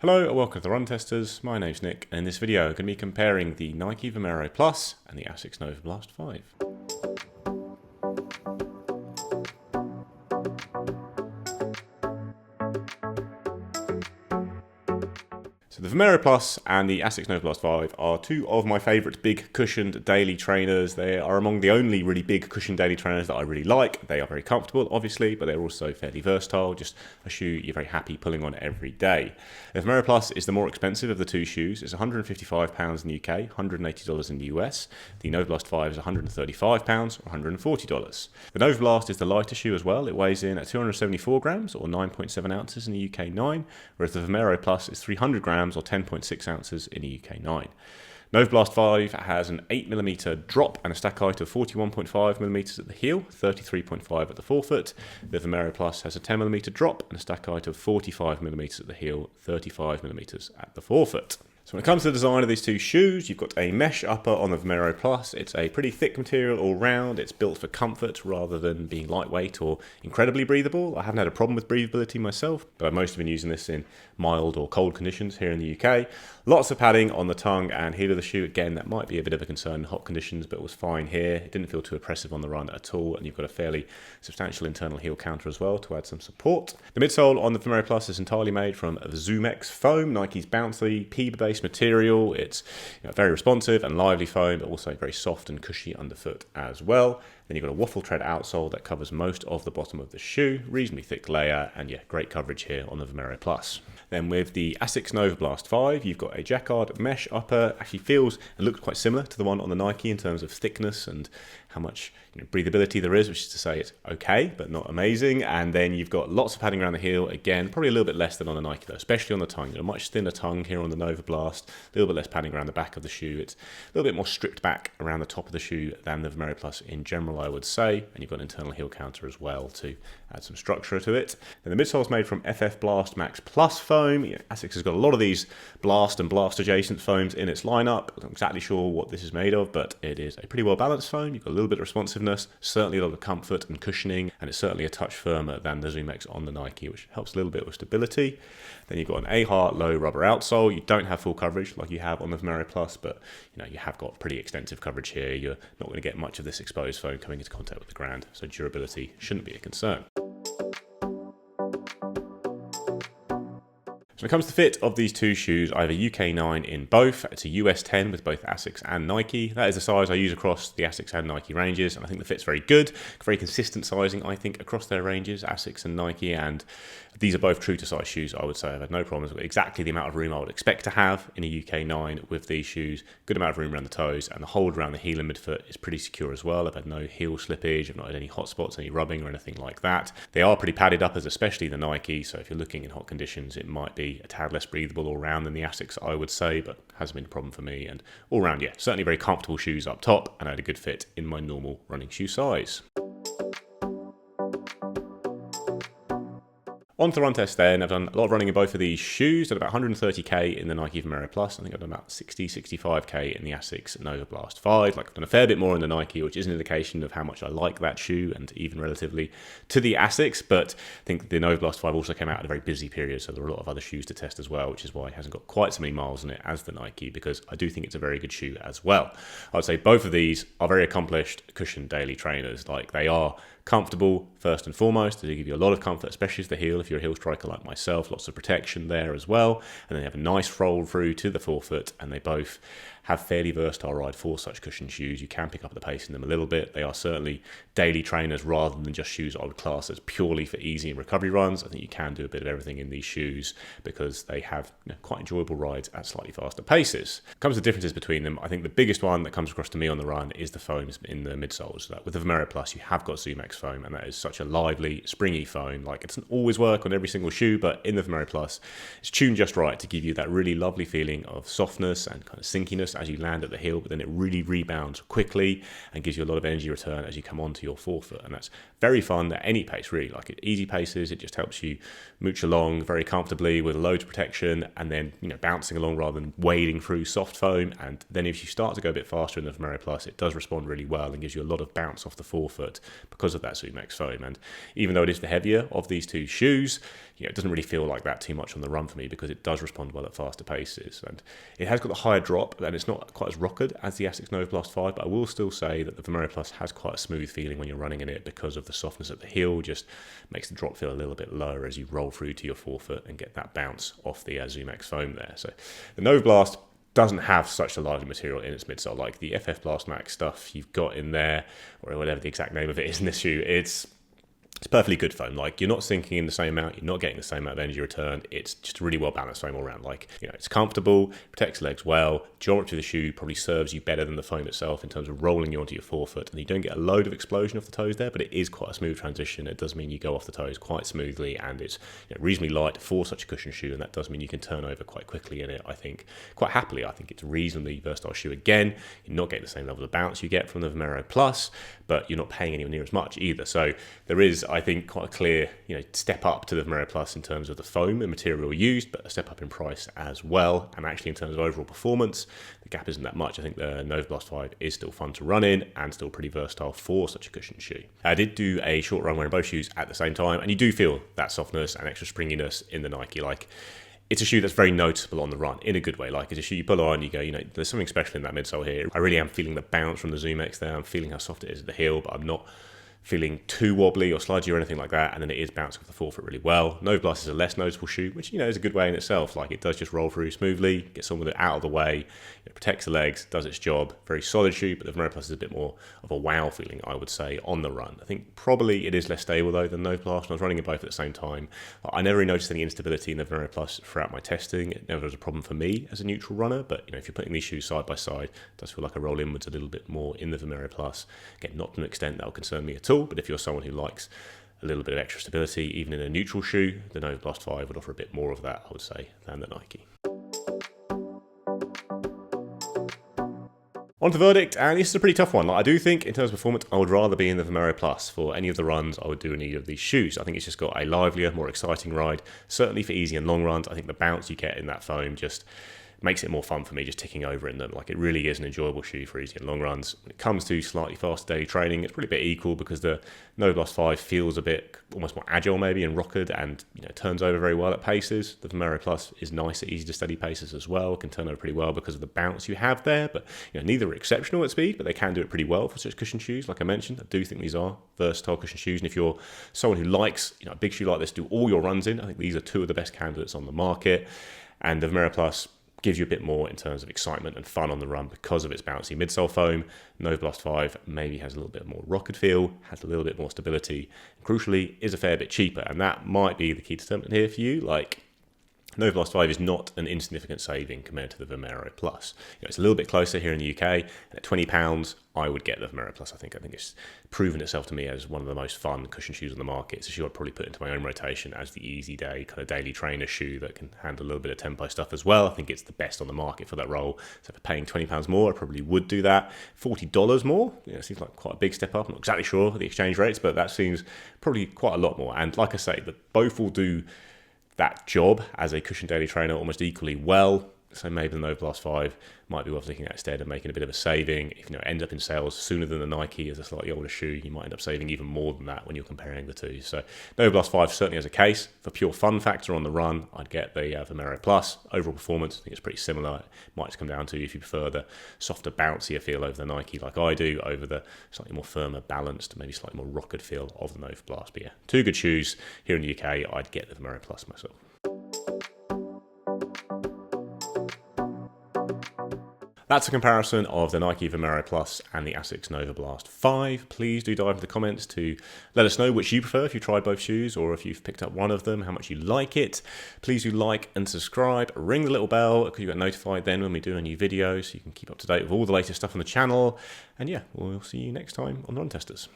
Hello and welcome to the Run Testers. My name's Nick, and in this video I'm going to be comparing the Nike Vomero Plus and the Asics Novablast 5. So the Vomero Plus and the Asics Novablast 5 are two of my favourite big cushioned daily trainers. They are among the only really big cushioned daily trainers that I really like. They are very comfortable, obviously, but they're also fairly versatile, just a shoe you're very happy pulling on every day. The Vomero Plus is the more expensive of the two shoes. It's £155 in the UK, $180 in the US. The Novablast 5 is £135 or $140. The Novablast is the lighter shoe as well. It weighs in at 274 grams or 9.7 ounces in the UK 9, whereas the Vomero Plus is 300 grams or 10.6 ounces in the UK 9. Novablast 5 has an 8mm drop and a stack height of 41.5mm at the heel, 33.5 at the forefoot. The Vomero Plus has a 10mm drop and a stack height of 45mm at the heel, 35mm at the forefoot. So when it comes to the design of these two shoes, you've got a mesh upper on the Vomero Plus. It's a pretty thick material all round. It's built for comfort rather than being lightweight or incredibly breathable. I haven't had a problem with breathability myself, but I've mostly been using this in mild or cold conditions here in the UK. Lots of padding on the tongue and heel of the shoe. Again, that might be a bit of a concern in hot conditions, but it was fine here. It didn't feel too oppressive on the run at all, and you've got a fairly substantial internal heel counter as well to add some support. The midsole on the Vomero Plus is entirely made from Zumex foam, Nike's bouncy PEBA-based material. It's very responsive and lively foam, but also very soft and cushy underfoot as well. Then you've got a waffle tread outsole that covers most of the bottom of the shoe, reasonably thick layer, and yeah, great coverage here on the Vomero Plus. Then with the Asics Novablast 5, you've got a jacquard mesh upper. Actually feels and looks quite similar to the one on the Nike in terms of thickness and how much breathability there is, which is to say it's okay, but not amazing. And then you've got lots of padding around the heel. Again, probably a little bit less than on the Nike though, especially on the tongue. A much thinner tongue here on the Novablast, a little bit less padding around the back of the shoe. It's a little bit more stripped back around the top of the shoe than the Vomero Plus in general, I would say. And you've got an internal heel counter as well to add some structure to it. Then the midsole is made from FF Blast Max Plus foam. Asics has got a lot of these Blast and Blast adjacent foams in its lineup. I'm not exactly sure what this is made of, but it is a pretty well balanced foam. You've got a little bit of responsiveness, certainly a lot of comfort and cushioning, and it's certainly a touch firmer than the Zumex on the Nike, which helps a little bit with stability. Then you've got an A-Heart low rubber outsole. You don't have full coverage like you have on the Vomero Plus, but you have got pretty extensive coverage here. You're not going to get much of this exposed foam coming into contact with the ground, so durability shouldn't be a concern. When it comes to fit of these two shoes, I have a UK 9 in both. It's a US 10 with both Asics and Nike. That is the size I use across the Asics and Nike ranges, and I think the fit's very good. Very consistent sizing, I think, across their ranges, Asics and Nike, and these are both true to size shoes, I would say. I've had no problems with exactly the amount of room I would expect to have in a UK 9 with these shoes. Good amount of room around the toes, and the hold around the heel and midfoot is pretty secure as well. I've had no heel slippage, I've not had any hot spots, any rubbing or anything like that. They are pretty padded uppers, especially the Nike, so if you're looking in hot conditions, it might be a tad less breathable all round than the Asics, I would say, but hasn't been a problem for me. And all round, yeah, certainly very comfortable shoes up top, and I had a good fit in my normal running shoe size. On to the run test then. I've done a lot of running in both of these shoes. Done about 130k in the Nike Vomero Plus. I think I've done about 65k in the Asics Novablast 5. I've done a fair bit more in the Nike, which is an indication of how much I like that shoe, and even relatively to the Asics. But I think the Novablast 5 also came out at a very busy period, so there were a lot of other shoes to test as well, which is why it hasn't got quite so many miles on it as the Nike, because I do think it's a very good shoe as well. I would say both of these are very accomplished cushioned daily trainers. They are comfortable first and foremost. They give you a lot of comfort, especially as the heel if you're a heel striker like myself. Lots of protection there as well, and then they have a nice roll through to the forefoot, and they both have fairly versatile ride for such cushioned shoes. You can pick up the pace in them a little bit. They are certainly daily trainers rather than just shoes I would class as purely for easy and recovery runs. I think you can do a bit of everything in these shoes because they have quite enjoyable rides at slightly faster paces. When it comes to differences between them, I think the biggest one that comes across to me on the run is the foams in the midsoles. With the Vomero Plus, you have got Zumex foam, and that is such a lively, springy foam. It doesn't always work on every single shoe, but in the Vomero Plus, it's tuned just right to give you that really lovely feeling of softness and kind of sinkiness softness as you land at the heel, but then it really rebounds quickly and gives you a lot of energy return as you come onto your forefoot. And that's very fun at any pace, really. Like at easy paces, it just helps you mooch along very comfortably with loads of protection, and then bouncing along rather than wading through soft foam. And then if you start to go a bit faster in the Vomero Plus, it does respond really well and gives you a lot of bounce off the forefoot because of that ZoomX foam. And even though it is the heavier of these two shoes, it doesn't really feel like that too much on the run for me because it does respond well at faster paces. And it has got the higher drop, and it's not quite as rockered as the Asics Novablast 5, but I will still say that the Vomero Plus has quite a smooth feeling when you're running in it because of the softness at the heel. Just makes the drop feel a little bit lower as you roll through to your forefoot and get that bounce off the ZoomX foam there. So the Novablast doesn't have such a large material in its midsole. Like the FF Blast Max stuff you've got in there, or whatever the exact name of it is in this shoe, it's perfectly good foam. Like, you're not sinking in the same amount, you're not getting the same amount of energy return. It's just a really well balanced foam all around. Like, it's comfortable, protects the legs well. Geometry of the shoe probably serves you better than the foam itself in terms of rolling you onto your forefoot, and you don't get a load of explosion off the toes there, but it is quite a smooth transition. It does mean you go off the toes quite smoothly, and it's reasonably light for such a cushion shoe, and that does mean you can turn over quite quickly in it, I think, quite happily. I think it's a reasonably versatile shoe. Again, you're not getting the same level of bounce you get from the Vomero Plus, but you're not paying anywhere near as much either. So there is, I think, quite a clear step up to the Vomero Plus in terms of the foam and material used, but a step up in price as well. And actually, in terms of overall performance, the gap isn't that much. I think the Novablast 5 is still fun to run in and still pretty versatile for such a cushion shoe. I did do a short run wearing both shoes at the same time, and you do feel that softness and extra springiness in the Nike. Like, it's a shoe that's very noticeable on the run in a good way. Like, it's a shoe you pull on, you go, there's something special in that midsole here. I really am feeling the bounce from the ZoomX there. I'm feeling how soft it is at the heel, but I'm not feeling too wobbly or sludgy or anything like that, and then it is bouncing off the forefoot really well. Novablast is a less noticeable shoe, which is a good way in itself. Like, it does just roll through smoothly, gets on with it out of the way, it protects the legs, does its job. Very solid shoe, but the Vomero Plus is a bit more of a wow feeling, I would say, on the run. I think probably it is less stable though than Novablast, and I was running it both at the same time. I never really noticed any instability in the Vomero Plus throughout my testing. It never was a problem for me as a neutral runner, but if you're putting these shoes side by side, it does feel like I roll inwards a little bit more in the Vomero Plus. Again, not to an extent that will concern me at all, but if you're someone who likes a little bit of extra stability, even in a neutral shoe, the Novablast 5 would offer a bit more of that, I would say, than the Nike. On to the verdict, and this is a pretty tough one. Like, I do think, in terms of performance, I would rather be in the Vomero Plus for any of the runs I would do in either of these shoes. I think it's just got a livelier, more exciting ride. Certainly for easy and long runs, I think the bounce you get in that foam just makes it more fun for me, just ticking over in them. Like, it really is an enjoyable shoe for easy and long runs. When it comes to slightly faster daily training, it's probably a bit equal because the Novablast 5 feels a bit almost more agile maybe and rockered, and turns over very well at paces. The Vomero Plus is nice at easy to steady paces as well, can turn over pretty well because of the bounce you have there, but neither are exceptional at speed, but they can do it pretty well for such cushion shoes. Like I mentioned, I do think these are versatile cushion shoes, and if you're someone who likes a big shoe like this to do all your runs in, I think these are two of the best candidates on the market. And the Vomero Plus gives you a bit more in terms of excitement and fun on the run because of its bouncy midsole foam. Novablast 5 maybe has a little bit more rockered feel, has a little bit more stability, and crucially is a fair bit cheaper, and that might be the key determinant here for you. Like, Novablast 5 is not an insignificant saving compared to the Vomero Plus. It's a little bit closer here in the UK, and at £20, I would get the Vomero Plus. I think it's proven itself to me as one of the most fun cushion shoes on the market. It's a shoe I'd probably put into my own rotation as the easy day, kind of daily trainer shoe that can handle a little bit of tempo stuff as well. I think it's the best on the market for that role. So for paying £20 more, I probably would do that. $40 more, it seems like quite a big step up. I'm not exactly sure the exchange rates, but that seems probably quite a lot more. And like I say, both will do that job as a cushion daily trainer almost equally well. So maybe the Novablast 5 might be worth looking at instead and making a bit of a saving. If end up in sales sooner than the Nike as a slightly older shoe, you might end up saving even more than that when you're comparing the two. So Novablast 5 certainly has a case. For pure fun factor on the run, I'd get the Vomero Plus. Overall performance, I think it's pretty similar. It might just come down to if you prefer the softer, bouncier feel over the Nike like I do, over the slightly more firmer, balanced, maybe slightly more rockered feel of the Novablast. But yeah, two good shoes. Here in the UK, I'd get the Vomero Plus myself. That's a comparison of the Nike Vomero Plus and the Asics Novablast 5. Please do dive into the comments to let us know which you prefer, if you tried both shoes or if you've picked up one of them, how much you like it. Please do like and subscribe, ring the little bell because you get notified then when we do a new video so you can keep up to date with all the latest stuff on the channel. And yeah, we'll see you next time on the Run Testers.